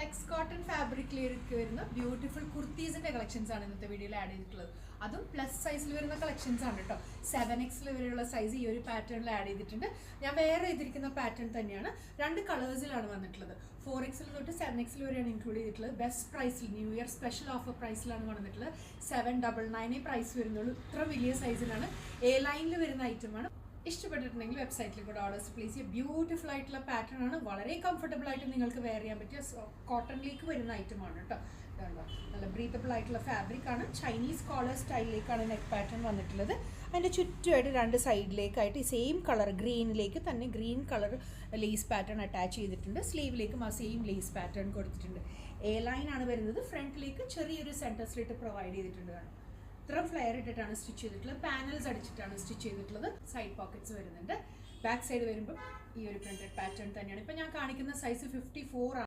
Flex cotton ഫാബ്രിക്കിലേക്ക് വരുന്ന beautiful കുർത്തീസിന്റെ collections ആണ് ഇന്നത്തെ വീഡിയോയിൽ ആഡ് ചെയ്തിട്ടുള്ളത്. അതും പ്ലസ് സൈസിൽ വരുന്ന കളക്ഷൻസ് ആണ് കേട്ടോ. 7X വരെയുള്ള സൈസ് ഈ ഒരു പാറ്റേണിൽ ആഡ് ചെയ്തിട്ടുണ്ട്. ഞാൻ വേറെ ചെയ്തിരിക്കുന്ന പാറ്റേൺ തന്നെയാണ്. 2 കളേഴ്സിലാണ് വന്നിട്ടുള്ളത്. 4X തൊട്ട് 7X വരെയാണ് ഇൻക്ലൂഡ് ചെയ്തിട്ടുള്ളത്. ബെസ്റ്റ് പ്രൈസിൽ ന്യൂ ഇയർ സ്പെഷ്യൽ ഓഫർ പ്രൈസിലാണ് വന്നിട്ടുള്ളത്. 799 പ്രൈസ് വരുന്നുള്ളൂ. ഇത്ര വലിയ സൈസിലാണ്. എ ലൈനിൽ വരുന്ന ഐറ്റമാണ്. ഇഷ്ടപ്പെട്ടിട്ടുണ്ടെങ്കിൽ വെബ്സൈറ്റിൽ കൂടെ ഓർഡേഴ്സ് പ്ലേസ് ചെയ്യുക. ബ്യൂട്ടിഫുൾ ആയിട്ടുള്ള പാറ്റേൺ ആണ്. വളരെ കംഫർട്ടബിൾ ആയിട്ട് നിങ്ങൾക്ക് വെയർ ചെയ്യാൻ പറ്റിയ കോട്ടണിലേക്ക് വരുന്ന ഐറ്റമാണ് കേട്ടോ. ഇതുണ്ടോ, നല്ല ബ്രീത്തബിൾ ആയിട്ടുള്ള ഫാബ്രിക് ആണ്. ചൈനീസ് കോളർ സ്റ്റൈലിലേക്കാണ് നെക്ക് പാറ്റേൺ വന്നിട്ടുള്ളത്. അതിൻ്റെ ചുറ്റുമായിട്ട് 2 സൈഡിലേക്കായിട്ട് ഈ സെയിം കളർ ഗ്രീനിലേക്ക് തന്നെ green colour lace pattern attach ചെയ്തിട്ടുണ്ട്. സ്ലീവിലേക്കും ആ സെയിം ലേസ് പാറ്റേൺ കൊടുത്തിട്ടുണ്ട്. എ ലൈൻ ആണ് വരുന്നത്. ഫ്രണ്ടിലേക്ക് ചെറിയൊരു സെൻറ്റർ സ്ലിറ്റ് പ്രൊവൈഡ് ചെയ്തിട്ടുണ്ട്. ഇത്ര ഫ്ലെയർ ഇട്ടിട്ടാണ് സ്റ്റിച്ച് ചെയ്തിട്ടുള്ളത്. പാനൽസ് അടിച്ചിട്ടാണ് സ്റ്റിച്ച് ചെയ്തിട്ടുള്ളത്. സൈഡ് പോക്കറ്റ്സ് വരുന്നുണ്ട്. ബാക്ക് സൈഡ് വരുമ്പോൾ ഈ ഒരു പ്രിന്റഡ് പാറ്റേൺ തന്നെയാണ്. ഇപ്പം ഞാൻ കാണിക്കുന്ന സൈസ് 54 ആണ്.